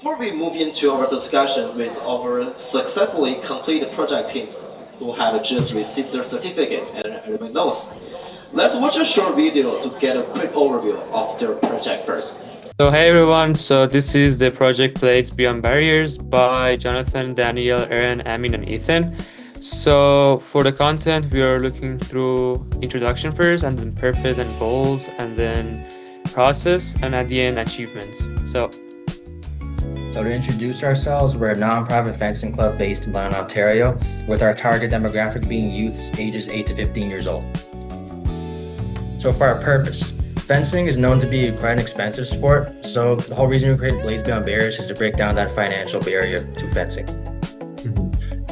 Before we move into our discussion with our successfully completed project teams who have just received their certificate and everyone knows, let's watch a short video to get a quick overview of their project first. So hey everyone, so this is the project Plates Beyond Barriers by Jonathan, Daniel, Aaron, Amin, and Ethan. So for the content, we are looking through introduction first, and then purpose and goals, and then process, and at the end, achievements. So to introduce ourselves, we're a non-profit fencing club based in London, Ontario, with our target demographic being youths ages 8 to 15 years old. So for our purpose, fencing is known to be quite an expensive sport, so the whole reason we created Blades Beyond Barriers is to break down that financial barrier to fencing.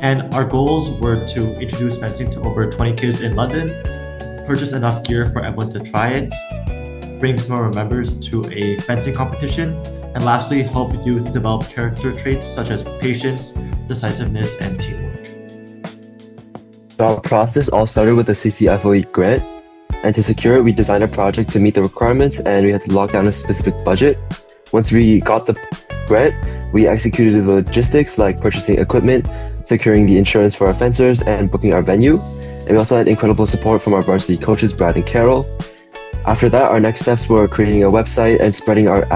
And our goals were to introduce fencing to over 20 kids in London, purchase enough gear for everyone to try it, bring some of our members to a fencing competition, and lastly, help youth develop character traits such as patience, decisiveness, and teamwork. So our process all started with a CCFOE grant, and to secure it, we designed a project to meet the requirements, and we had to lock down a specific budget. Once we got the grant, we executed the logistics like purchasing equipment, securing the insurance for our fencers, and booking our venue. And we also had incredible support from our varsity coaches, Brad and Carol. After that, our next steps were creating a website and spreading our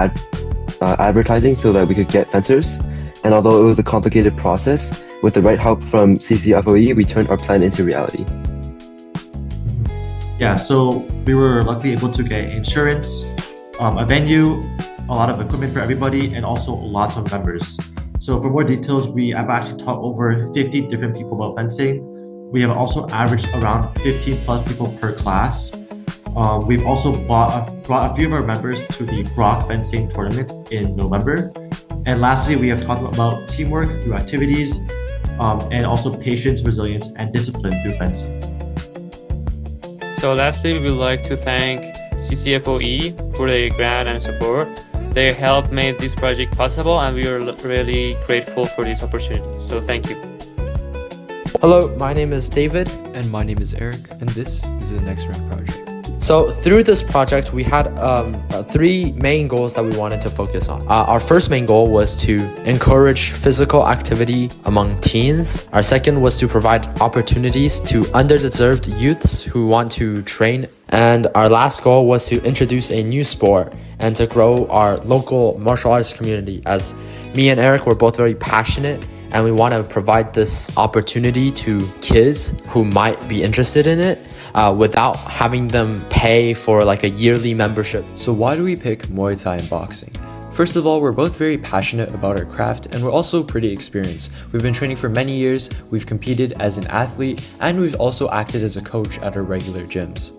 advertising so that we could get fencers. And although it was a complicated process, with the right help from CCFOE, we turned our plan into reality. Yeah, so we were luckily able to get insurance, a venue, a lot of equipment for everybody, and also lots of members. So for more details, we have actually taught over 50 different people about fencing. We have also averaged around 15 plus people per class. We've also brought a few of our members to the Brock fencing tournament in November. And lastly, we have talked about teamwork through activities, and also patience, resilience, and discipline through fencing. So lastly, we would like to thank CCFOE for the grant and support. Their help made this project possible, and we are really grateful for this opportunity. So thank you. Hello, my name is David. And my name is Eric, and this is the Next Round Project. So through this project, we had three main goals that we wanted to focus on. Our first main goal was to encourage physical activity among teens. Our second was to provide opportunities to underdeserved youths who want to train. And our last goal was to introduce a new sport and to grow our local martial arts community, as me and Eric were both very passionate, and we want to provide this opportunity to kids who might be interested in it without having them pay for like a yearly membership. So why do we pick Muay Thai and boxing? First of all, we're both very passionate about our craft, and we're also pretty experienced. We've been training for many years, we've competed as an athlete, and we've also acted as a coach at our regular gyms.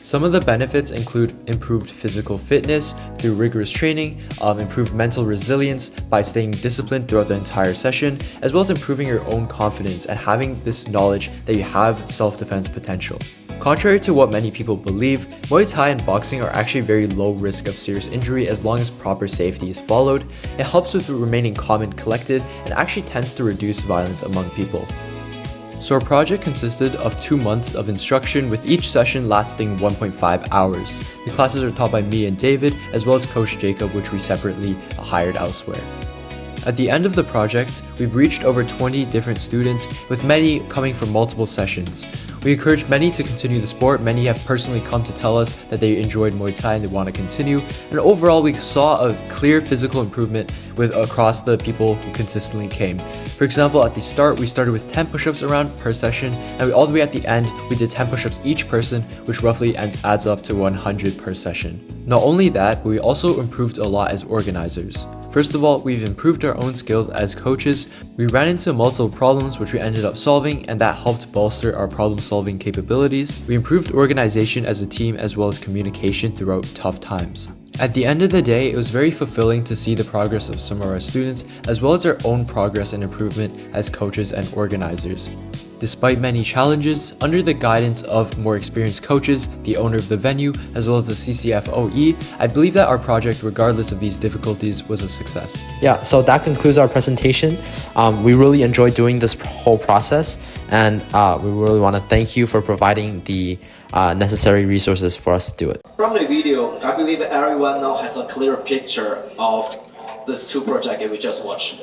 Some of the benefits include improved physical fitness through rigorous training, improved mental resilience by staying disciplined throughout the entire session, as well as improving your own confidence and having this knowledge that you have self-defense potential. Contrary to what many people believe, Muay Thai and boxing are actually very low risk of serious injury as long as proper safety is followed. It helps with remaining calm and collected, and actually tends to reduce violence among people. So our project consisted of 2 months of instruction, with each session lasting 1.5 hours. The classes are taught by me and David, as well as Coach Jacob, which we separately hired elsewhere. At the end of the project, we've reached over 20 different students, with many coming from multiple sessions. We encourage many to continue the sport. Many have personally come to tell us that they enjoyed Muay Thai and they want to continue. And overall, we saw a clear physical improvement across the people who consistently came. For example, at the start, we started with 10 push-ups around per session, and all the way at the end, we did 10 push-ups each person, which roughly adds up to 100 per session. Not only that, but we also improved a lot as organizers. First of all, we've improved our own skills as coaches. We ran into multiple problems which we ended up solving, and that helped bolster our problem-solving capabilities. We improved organization as a team, as well as communication throughout tough times. At the end of the day, it was very fulfilling to see the progress of some of our students, as well as our own progress and improvement as coaches and organizers. Despite many challenges, under the guidance of more experienced coaches, the owner of the venue, as well as the CCFOE, I believe that our project, regardless of these difficulties, was a success. Yeah, so that concludes our presentation. We really enjoyed doing this whole process, and we really want to thank you for providing the necessary resources for us to do it. From the video, I believe everyone now has a clear picture of of these two projects we just watched.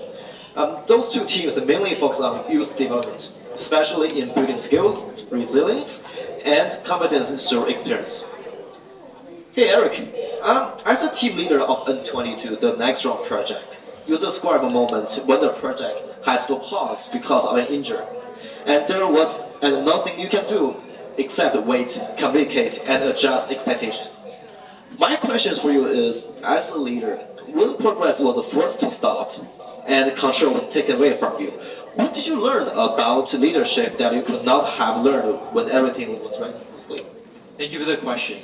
Those two teams mainly focus on youth development, especially in building skills, resilience, and confidence through experience. Hey Eric, as a team leader of N22, the Next Round project, you describe a moment when the project has to pause because of an injury, and there was nothing you can do except wait, communicate, and adjust expectations. My question for you is, as a leader, when progress was forced to stop and control was taken away from you, what did you learn about leadership that you could not have learned when everything was running smoothly? Thank you for the question.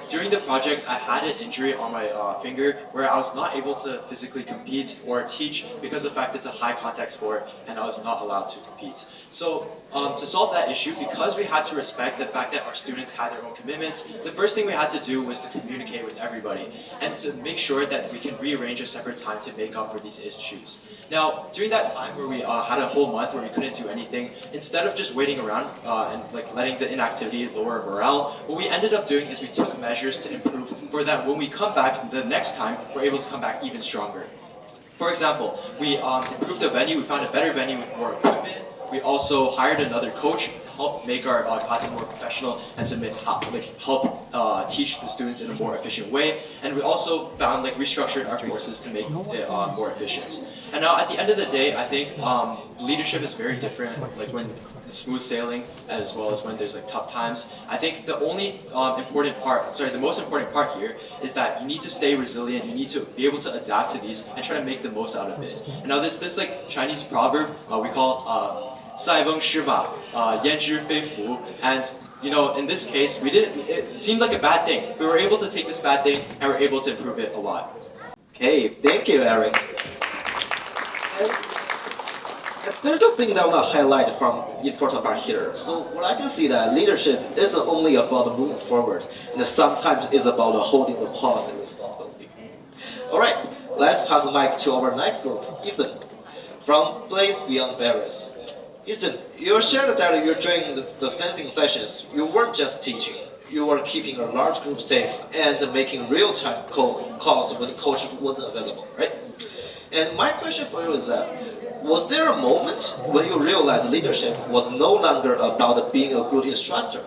During the project, I had an injury on my finger where I was not able to physically compete or teach because of the fact it's a high contact sport and I was not allowed to compete. So to solve that issue, because we had to respect the fact that our students had their own commitments, the first thing we had to do was to communicate with everybody and to make sure that we can rearrange a separate time to make up for these issues. Now, during that time where we had a whole month where we couldn't do anything, instead of just waiting around and letting the inactivity lower morale, what we ended up doing is we took measures to improve for that when we come back the next time, we're able to come back even stronger. For example, we improved the venue, we found a better venue with more equipment. We also hired another coach to help make our classes more professional and to help teach the students in a more efficient way. And we also found restructured our courses to make it more efficient. And now at the end of the day, I think leadership is very different. Like when smooth sailing as well as when there's tough times. I think the only the most important part here is that you need to stay resilient. You need to be able to adapt to these and try to make the most out of it. And now there's this Chinese proverb we call 塞翁失马焉知非福, and in this case it seemed like a bad thing. We were able to take this bad thing and we're able to improve it a lot. Okay, thank you, Eric. And there's a thing that I want to highlight from important part here. So what I can see that leadership isn't only about moving forward, and sometimes it's about holding the pause and responsibility. All right, let's pass the mic to our next group, Ethan, from Place Beyond Barriers. Ethan, you shared that you're during the fencing sessions, you weren't just teaching, you were keeping a large group safe and making real-time calls when the coach wasn't available, right? And my question for you is that, was there a moment when you realized leadership was no longer about being a good instructor,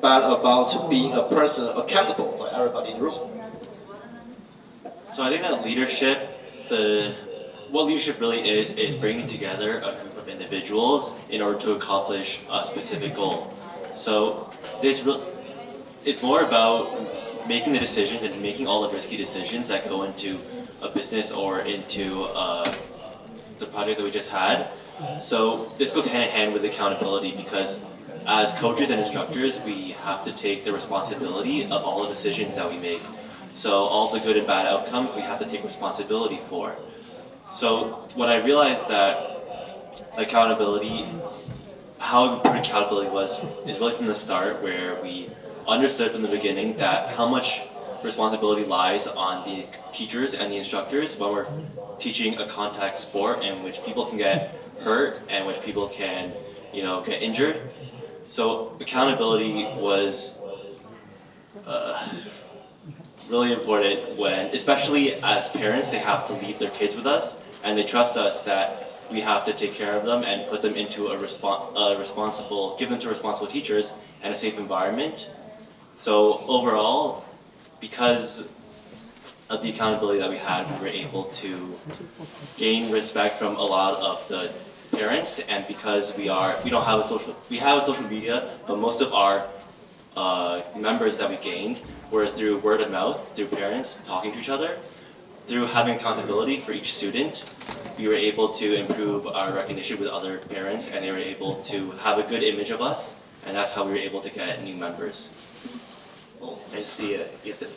but about being a person accountable for everybody in the room? So I think that what leadership really is bringing together a group of individuals in order to accomplish a specific goal. So it's more about making the decisions and making all the risky decisions that go into a business or into the project that we just had. So this goes hand in hand with accountability, because as coaches and instructors, we have to take the responsibility of all the decisions that we make. So all the good and bad outcomes we have to take responsibility for. So when I realized that accountability, how important accountability is really from the start, where we understood from the beginning that how much responsibility lies on the teachers and the instructors when we're teaching a contact sport in which people can get hurt and which people can, get injured. So accountability was really important when, especially as parents, they have to leave their kids with us and they trust us that we have to take care of them and put them into give them to responsible teachers and a safe environment. So overall, because of the accountability that we had, we were able to gain respect from a lot of the parents, and because we have a social media, but most of our members that we gained were through word of mouth, through parents talking to each other. Through having accountability for each student, we were able to improve our recognition with other parents, and they were able to have a good image of us, and that's how we were able to get new members. Oh, I see Ethan.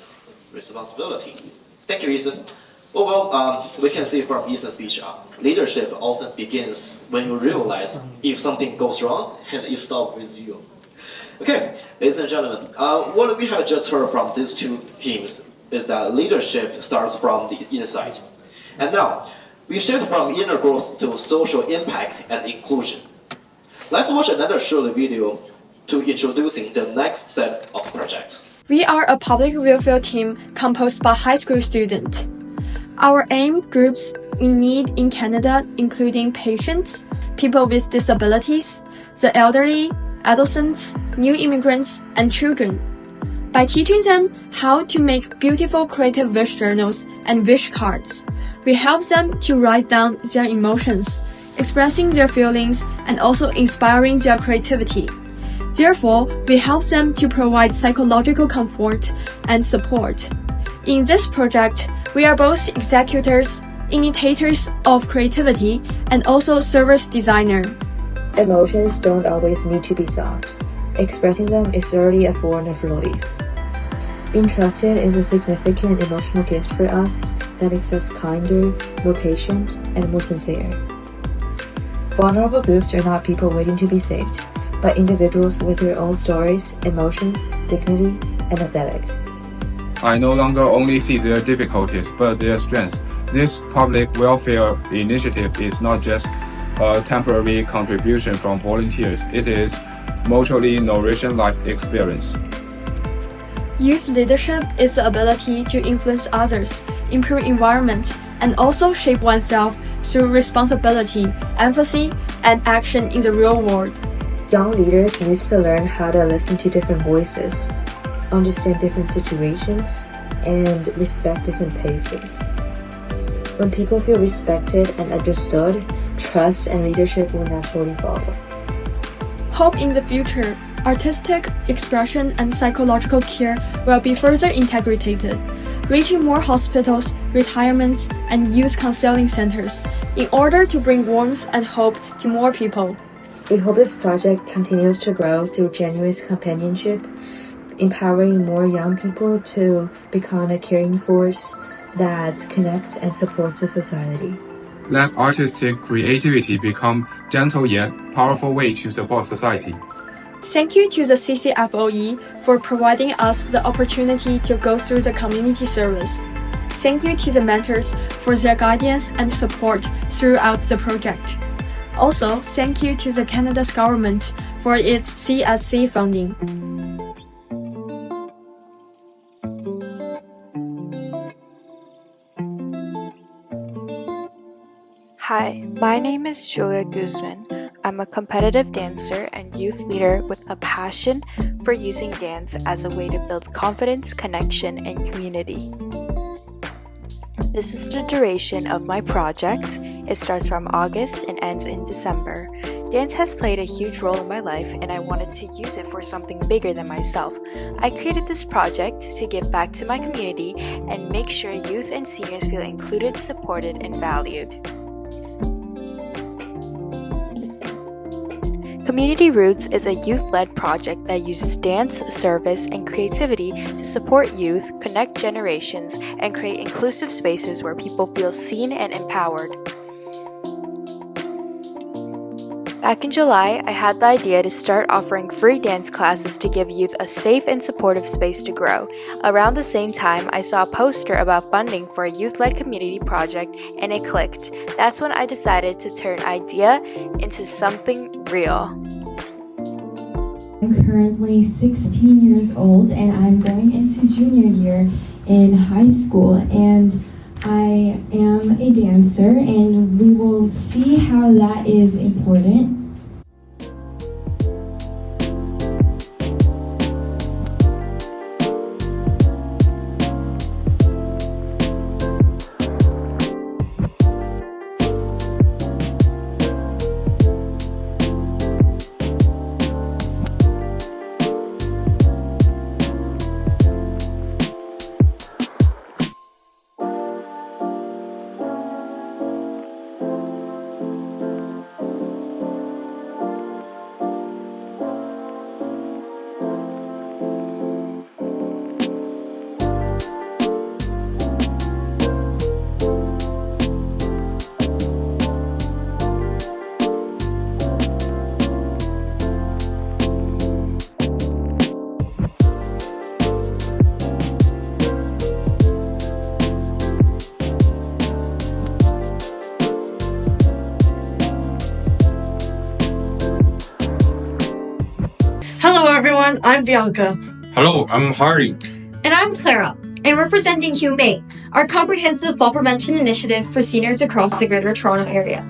Responsibility. Thank you, Ethan. Well, we can see from Ethan's speech, leadership often begins when you realize if something goes wrong and it stops with you. Okay, ladies and gentlemen, what we have just heard from these two teams is that leadership starts from the inside. And now, we shift from inner growth to social impact and inclusion. Let's watch another short video to introducing the next set of projects. We are a public welfare team composed by high school students. Our aimed groups in need in Canada including patients, people with disabilities, the elderly, adolescents, new immigrants, and children. By teaching them how to make beautiful creative wish journals and wish cards, we help them to write down their emotions, expressing their feelings and also inspiring their creativity. Therefore, we help them to provide psychological comfort and support. In this project, we are both executors, initiators of creativity, and also service designer. Emotions don't always need to be solved. Expressing them is already a form of release. Being trusted is a significant emotional gift for us that makes us kinder, more patient, and more sincere. Vulnerable groups are not people waiting to be saved, but individuals with their own stories, emotions, dignity, and aesthetic. I no longer only see their difficulties, but their strengths. This public welfare initiative is not just a temporary contribution from volunteers. It is mutually nourishing life experience. Youth leadership is the ability to influence others, improve environment, and also shape oneself through responsibility, empathy, and action in the real world. Young leaders need to learn how to listen to different voices, understand different situations, and respect different paces. When people feel respected and understood, trust and leadership will naturally follow. Hope in the future, artistic expression and psychological care will be further integrated, reaching more hospitals, retirements, and youth counseling centers in order to bring warmth and hope to more people. We hope this project continues to grow through generous companionship, empowering more young people to become a caring force that connects and supports the society. Let artistic creativity become gentle yet powerful way to support society. Thank you to the CCFOE for providing us the opportunity to go through the community service. Thank you to the mentors for their guidance and support throughout the project. Also, thank you to the Canada's government for its CSC funding. Hi, my name is Julia Guzman. I'm a competitive dancer and youth leader with a passion for using dance as a way to build confidence, connection, and community. This is the duration of my project. It starts from August and ends in December. Dance has played a huge role in my life and I wanted to use it for something bigger than myself. I created this project to give back to my community and make sure youth and seniors feel included, supported, and valued. Community Roots is a youth-led project that uses dance, service, and creativity to support youth, connect generations, and create inclusive spaces where people feel seen and empowered. Back in July, I had the idea to start offering free dance classes to give youth a safe and supportive space to grow. Around the same time, I saw a poster about funding for a youth-led community project and it clicked. That's when I decided to turn idea into something real. I'm currently 16 years old and I'm going into junior year in high school, and I am a dancer, and we will see how that is important. Hello everyone, I'm Bianca. Hello, I'm Hardy. And I'm Clara. and representing Humane, our comprehensive fall prevention initiative for seniors across the Greater Toronto Area.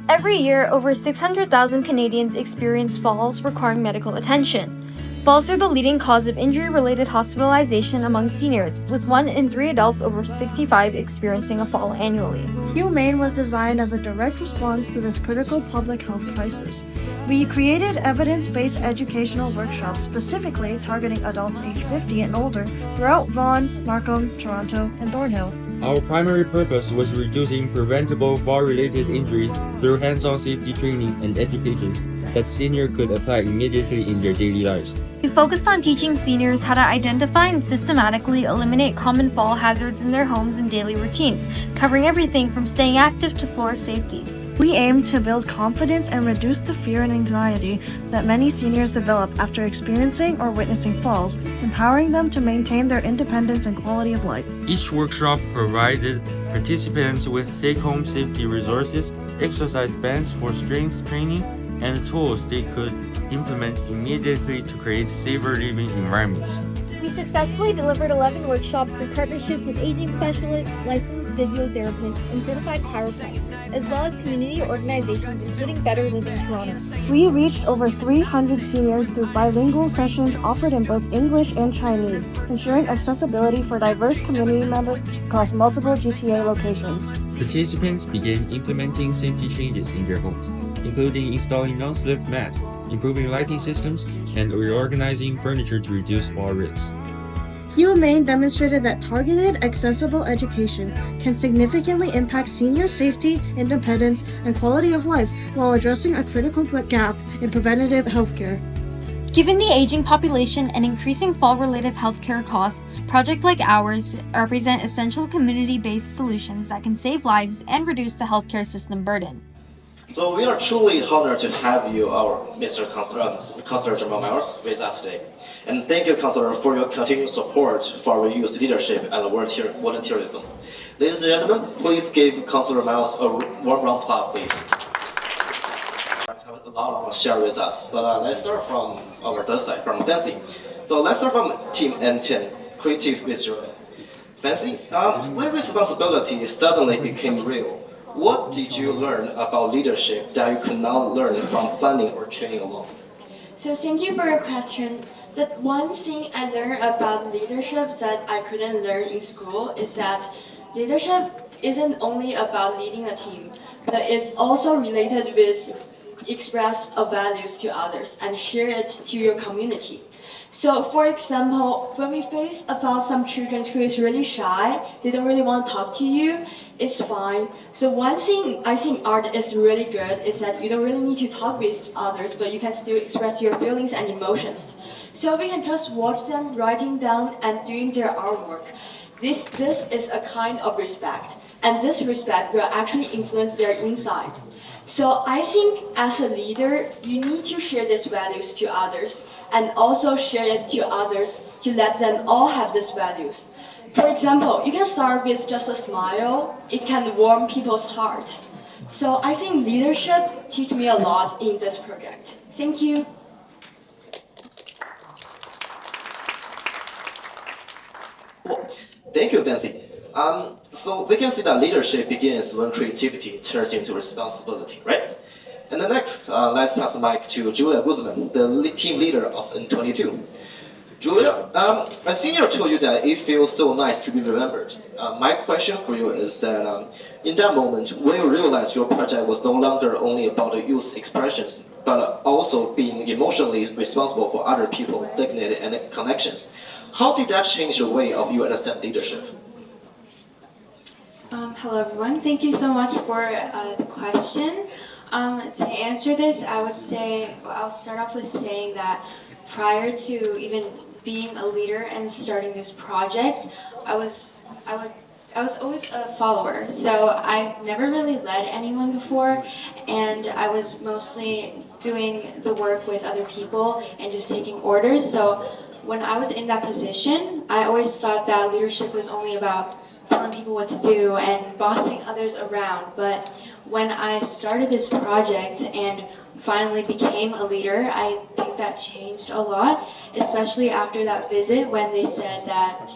Every year, over 600,000 Canadians experience falls requiring medical attention. Falls are the leading cause of injury-related hospitalization among seniors, with 1 in 3 adults over 65 experiencing a fall annually. Humane was designed as a direct response to this critical public health crisis. We created evidence-based educational workshops specifically targeting adults aged 50 and older throughout Vaughan, Markham, Toronto, and Thornhill. Our primary purpose was reducing preventable fall-related injuries through hands-on safety training and education that seniors could apply immediately in their daily lives. We focused on teaching seniors how to identify and systematically eliminate common fall hazards in their homes and daily routines, covering everything from staying active to floor safety. We aim to build confidence and reduce the fear and anxiety that many seniors develop after experiencing or witnessing falls, empowering them to maintain their independence and quality of life. Each workshop provided participants with take-home safety resources, exercise bands for strength training, and tools they could implement immediately to create safer living environments. We successfully delivered 11 workshops through partnerships with aging specialists, licensed physiotherapists, and certified chiropractors, as well as community organizations including Better Living Toronto. We reached over 300 seniors through bilingual sessions offered in both English and Chinese, ensuring accessibility for diverse community members across multiple GTA locations. Participants began implementing safety changes in their homes, including installing non-slip mats, improving lighting systems, and reorganizing furniture to reduce fall risks. Humane demonstrated that targeted, accessible education can significantly impact senior safety, independence, and quality of life while addressing a critical gap in preventative healthcare. Given the aging population and increasing fall-related healthcare costs, projects like ours represent essential community-based solutions that can save lives and reduce the healthcare system burden. So we are truly honored to have you, our Mr. Councillor Jamal Myers, with us today. And thank you, Councillor, for your continued support for our youth leadership and volunteerism. Ladies and gentlemen, please give Councillor Myers a warm round of applause, please. Have a lot of share with us, but let's start from our third side, from Fancy. So let's start from Team N10, Creative Visuals. Fancy, when responsibility suddenly became real, what did you learn about leadership that you could not learn from planning or training alone? So thank you for your question. The one thing I learned about leadership that I couldn't learn in school is that leadership isn't only about leading a team, but it's also related with express values to others and share it to your community. So for example, when we face about some children who is really shy, they don't really want to talk to you, it's fine. So one thing I think art is really good is that you don't really need to talk with others, but you can still express your feelings and emotions. So we can just watch them writing down and doing their artwork. This is a kind of respect, and this respect will actually influence their inside. So I think as a leader, you need to share these values to others and also share it to others to let them all have these values. For example, you can start with just a smile. It can warm people's heart. So I think leadership teach me a lot in this project. Thank you. Thank you, Fancy. So we can see that leadership begins when creativity turns into responsibility, right? And the next, let's pass the mic to Julia Guzman, the team leader of N22. Julia, a senior told you that it feels so nice to be remembered. My question for you is that in that moment, when you realized your project was no longer only about the youth expressions, but also being emotionally responsible for other people's dignity and connections, how did that change the way of you understand leadership? Hello everyone, thank you so much for the question. To answer this, I'll start off with saying that prior to even being a leader and starting this project, I was always a follower. So I never really led anyone before, and I was mostly doing the work with other people and just taking orders. So when I was in that position, I always thought that leadership was only about telling people what to do and bossing others around. But when I started this project and finally became a leader, I think that changed a lot, especially after that visit when they said that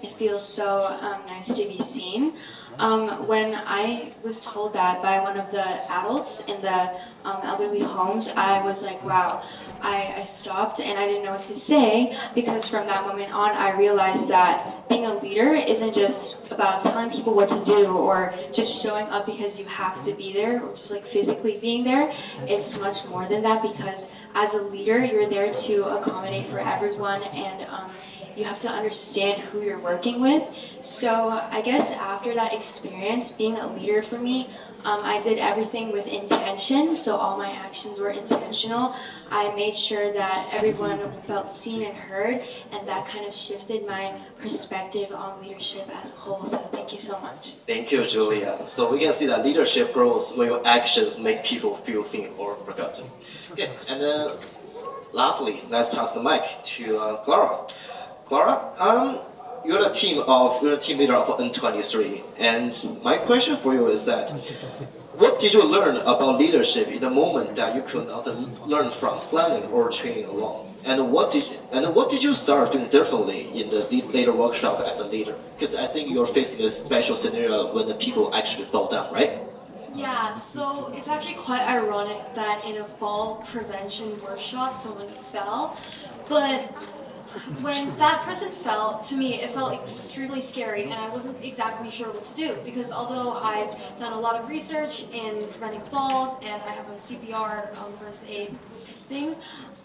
it feels so nice to be seen. When I was told that by one of the adults in the elderly homes, I was like, wow. I stopped and I didn't know what to say, because from that moment on I realized that being a leader isn't just about telling people what to do or just showing up because you have to be there or just like physically being there. It's much more than that, because as a leader you're there to accommodate for everyone, and you have to understand who you're working with. So I guess after that experience, being a leader for me, I did everything with intention, so all my actions were intentional. I made sure that everyone felt seen and heard, and that kind of shifted my perspective on leadership as a whole. So thank you so much. Thank you, Julia. So we can see that leadership grows when your actions make people feel seen or forgotten. Okay, and then lastly, let's pass the mic to Clara. Clara, you're the team leader of N23, and my question for you is that, what did you learn about leadership in the moment that you could not learn from planning or training alone? And what did you start doing differently in the later workshop as a leader? Because I think you're facing a special scenario when the people actually fall down, right? Yeah, so it's actually quite ironic that in a fall prevention workshop someone fell, but when that person fell, to me, it felt extremely scary, and I wasn't exactly sure what to do, because although I've done a lot of research in preventing falls, and I have a CPR first aid thing,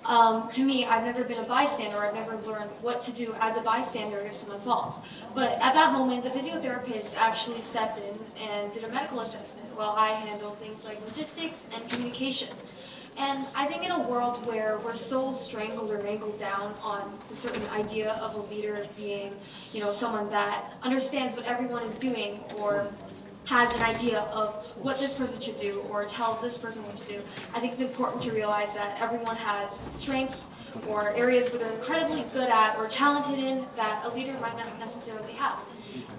to me, I've never been a bystander. I've never learned what to do as a bystander if someone falls. But at that moment, the physiotherapist actually stepped in and did a medical assessment, while I handled things like logistics and communication. And I think in a world where we're so strangled or mangled down on a certain idea of a leader being, someone that understands what everyone is doing or has an idea of what this person should do or tells this person what to do, I think it's important to realize that everyone has strengths or areas where they're incredibly good at or talented in that a leader might not necessarily have.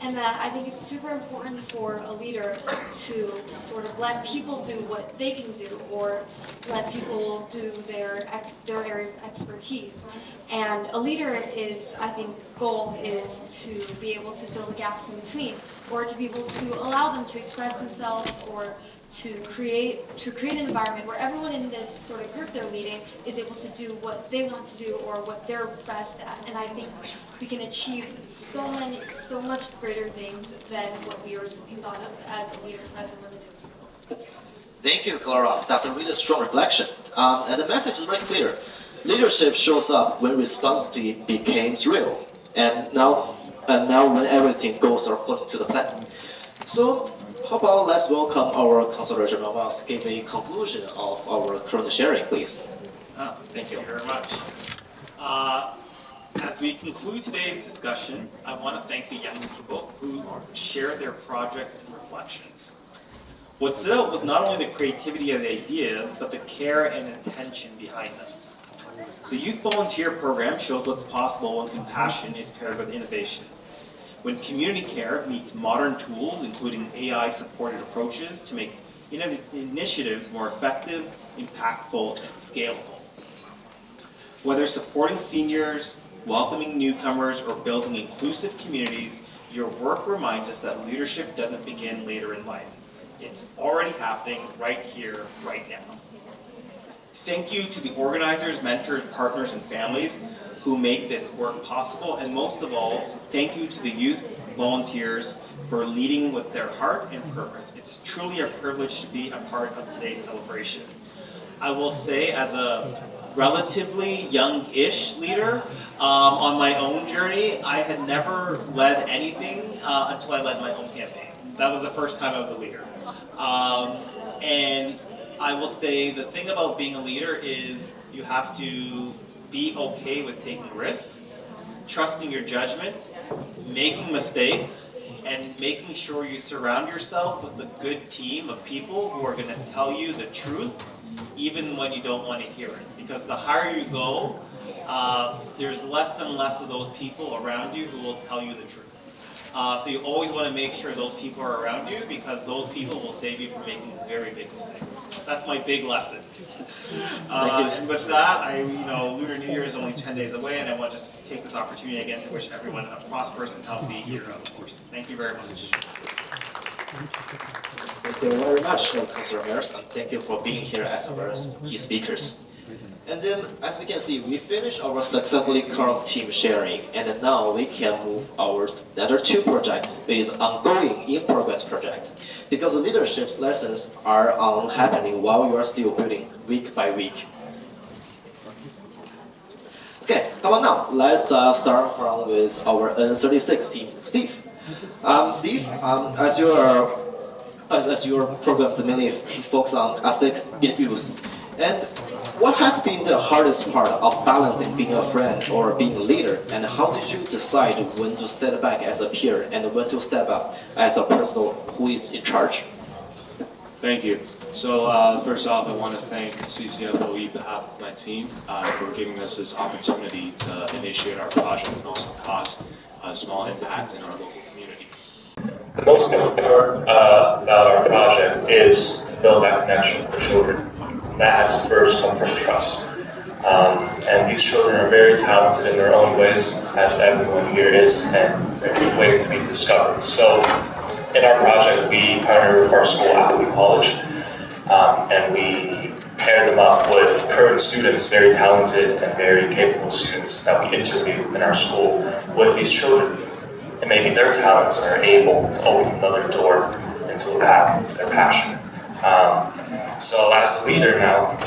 And that I think it's super important for a leader to sort of let people do what they can do, or let people do their area of expertise. And a leader is, I think, goal is to be able to fill the gaps in between, or to be able to allow them to express themselves, or to create an environment where everyone in this sort of group they're leading is able to do what they want to do or what they're best at. And I think we can achieve so much greater things than what we originally thought of as a leader, as a limited scope. Thank you, Clara. That's a really strong reflection. And the message is very clear. Leadership shows up when responsibility becomes real, and now when everything goes according to the plan. So, how about let's welcome our Councilor Jerome give a conclusion of our current sharing, please. Thank you very much. As we conclude today's discussion, I want to thank the young people who shared their projects and reflections. What stood out was not only the creativity of the ideas, but the care and intention behind them. The Youth Volunteer Program shows what's possible when compassion is paired with innovation. When community care meets modern tools, including AI-supported approaches to make initiatives more effective, impactful, and scalable. Whether supporting seniors, welcoming newcomers, or building inclusive communities, your work reminds us that leadership doesn't begin later in life. It's already happening right here, right now. Thank you to the organizers, mentors, partners, and families who make this work possible, and most of all, thank you to the youth volunteers for leading with their heart and purpose. It's truly a privilege to be a part of today's celebration. I will say, as a relatively young-ish leader on my own journey, I had never led anything until I led my own campaign. That was the first time I was a leader. And I will say the thing about being a leader is you have to be okay with taking risks, trusting your judgment, making mistakes, and making sure you surround yourself with a good team of people who are going to tell you the truth, even when you don't want to hear it. Because the higher you go, there's less and less of those people around you who will tell you the truth. So you always want to make sure those people are around you because those people will save you from making very big mistakes. That's my big lesson. And with that, Lunar New Year is only 10 days away, and I want to just take this opportunity again to wish everyone a prosperous and healthy year, of course. Thank you very much. Thank you very much, Councillor Mayors, and thank you for being here as our key speakers. And then, as we can see, we finished our successfully current team sharing, and now we can move our another 2 project is ongoing in progress project, because the leadership lessons are happening while you are still building week by week. Okay, come on now, let's start from with our N36 team, Steve. Steve, as your programs mainly focus on aesthetics in use, and what has been the hardest part of balancing being a friend or being a leader, and how did you decide when to step back as a peer and when to step up as a person who is in charge? Thank you. So first off, I want to thank CCFOE on behalf of my team for giving us this opportunity to initiate our project and also cause a small impact in our local community. The most important part about our project is to build that connection with the children. That has to first come from trust. And these children are very talented in their own ways, as everyone here is, and they're waiting to be discovered. So in our project, we partner with our school, Appley College, and we pair them up with current students, very talented and very capable students that we interview in our school with these children. And maybe their talents are able to open another door into a path, their passion. So as a leader now,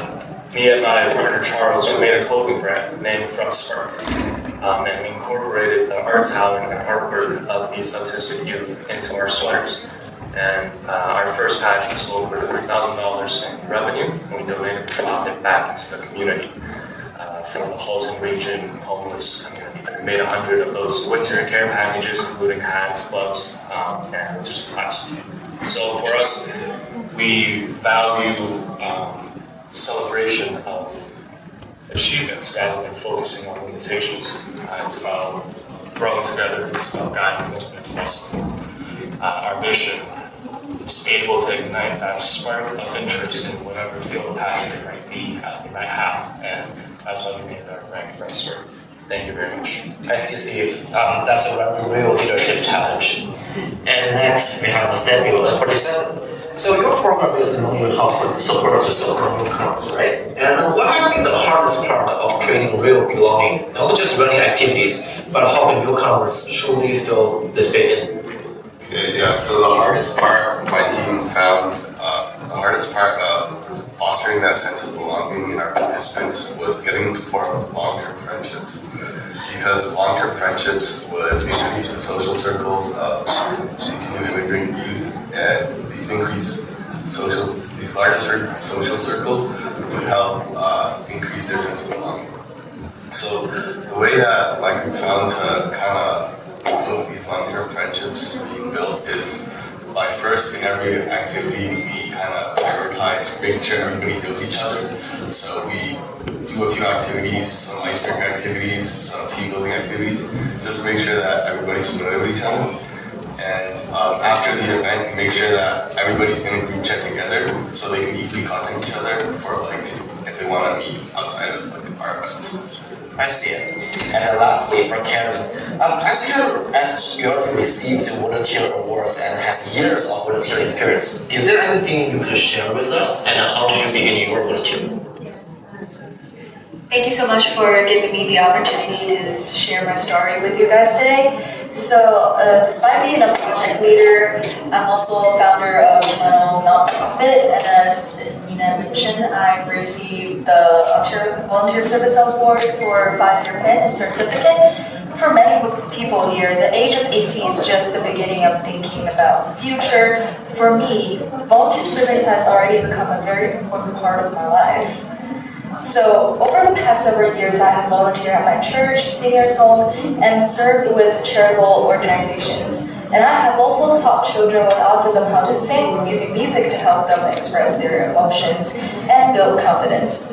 me and my partner Charles, we made a clothing brand named From Spark. And we incorporated the art talent and artwork of these autistic youth into our sweaters. And our first patch was sold for $3,000 in revenue, and we donated the profit back into the community from the Halton region homeless community. We made 100 of those winter care packages, including hats, gloves, and winter supplies. So for us, we value celebration of achievements rather than focusing on limitations. It's about growing together, it's about guiding them, it's also our mission is to be able to ignite that spark of interest in whatever field of passion they might be, they might have, and that's why we named our brand From Spark. Thank you very much. Nice to see you. That's a real leadership challenge. And next, we have Samuel at 47. So your program is mainly help support to support newcomers, right? And what has been the hardest part of creating real belonging? Not just running activities, but helping newcomers truly feel they fit in. Okay, yeah, so the hardest part my team found, the hardest part of fostering that sense of belonging in our participants was getting them to form long-term friendships. Because long-term friendships would increase the social circles of these new immigrant youth, and these larger social circles would help increase their sense of belonging. So the way that my group found to kind of promote these long-term friendships being built is by first in every activity we kind of prioritize making sure everybody knows each other. So we do a few activities, some icebreaker activities, some team building activities, just to make sure that everybody's familiar with each other. And after the event, we make sure that everybody's in a group chat together so they can easily contact each other for if they want to meet outside of our events. I see it. And then lastly, for Karen, as you already received volunteer awards and has years of volunteer experience, is there anything you could share with us, and how did you begin your volunteer? Thank you so much for giving me the opportunity to share my story with you guys today. So, despite being a project leader, I'm also a founder of my own nonprofit, and as Nina mentioned, I received the Volunteer Service Award for 5-year pin and certificate. For many people here, the age of 18 is just the beginning of thinking about the future. For me, volunteer service has already become a very important part of my life. So, over the past several years, I have volunteered at my church, seniors home, and served with charitable organizations. And I have also taught children with autism how to sing using music to help them express their emotions and build confidence.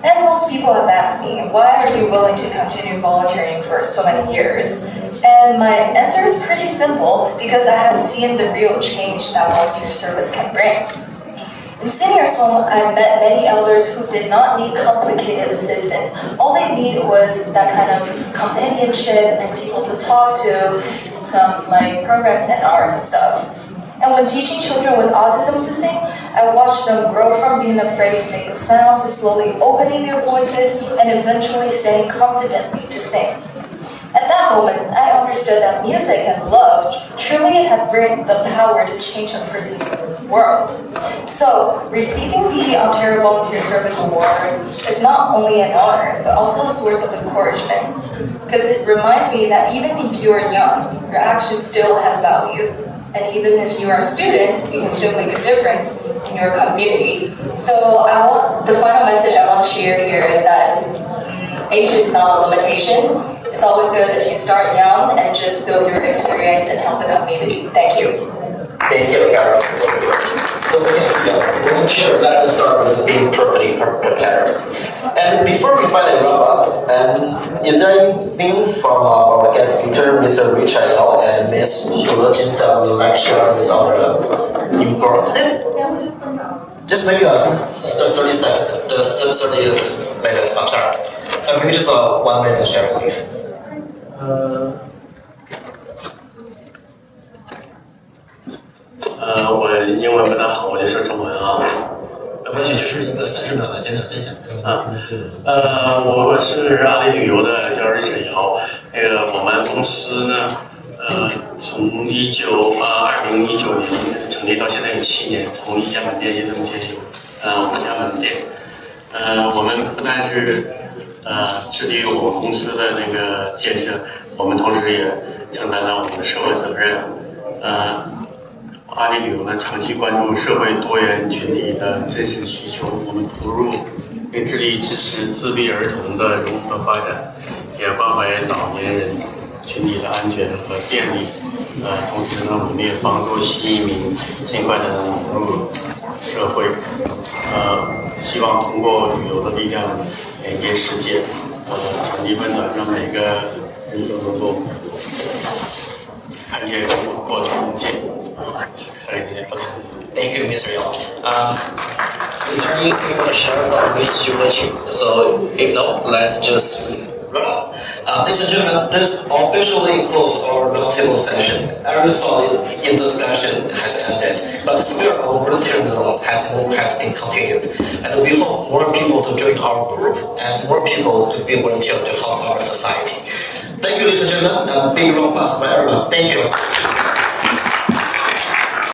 And most people have asked me, why are you willing to continue volunteering for so many years? And And my answer is pretty simple because I have seen the real change that volunteer service can bring. In seniors' home, I met many elders who did not need complicated assistance. All they needed was that kind of companionship and people to talk to, some like programs and arts and stuff. And when teaching children with autism to sing, I watched them grow from being afraid to make a sound to slowly opening their voices and eventually standing confidently to sing. At that moment, I understood that music and love truly have the power to change a person's world. So, receiving the Ontario Volunteer Service Award is not only an honor, but also a source of encouragement. Because it reminds me that even if you are young, your action still has value. And even if you are a student, you can still make a difference in your community. So, the final message I want to share here is that age is not a limitation. It's always good if you start young and just build your experience and help the community. Thank you. Thank you, Carol. So we can see volunteer that service being perfectly prepared. And before we finally wrap up, is there anything from our guest speaker, Mr. Richard Yao and Ms. Shulajin, that would like to share with our new girl today? Just maybe 30 seconds, 30 minutes, I'm sorry. So maybe just 1 minute sharing, please.我英文不太好，我就说中文啊。没关系，就是一个30秒的简短分享。我是阿里旅游的叫Richard Yao。我们公司呢，从2019年成立到现在有7年，从一家门店一直接有5家门店。我们不但是致力于我们公司的那个建设，我们同时也承担了我们的社会责任。阿里旅游呢，长期关注社会多元群体的真实需求，我们投入并致力支持自闭儿童的融合发展，也关怀老年人群体的安全和便利。同时呢，我们也帮助新移民尽快的融入社会。希望通过旅游的力量连接世界，传递温暖，让每个人都能够看见广阔的空间。Thank you, Mr. Yao. Is there anything you want to share from Ms. Shulajin? So, if not, let's just wrap up. Ladies and gentlemen, this officially closed our roundtable session. Every thought in discussion has ended, but the spirit of volunteerism has been continued. And we hope more people to join our group and more people to be volunteer to help our society. Thank you, ladies and gentlemen. Big round of applause for everyone. Thank you.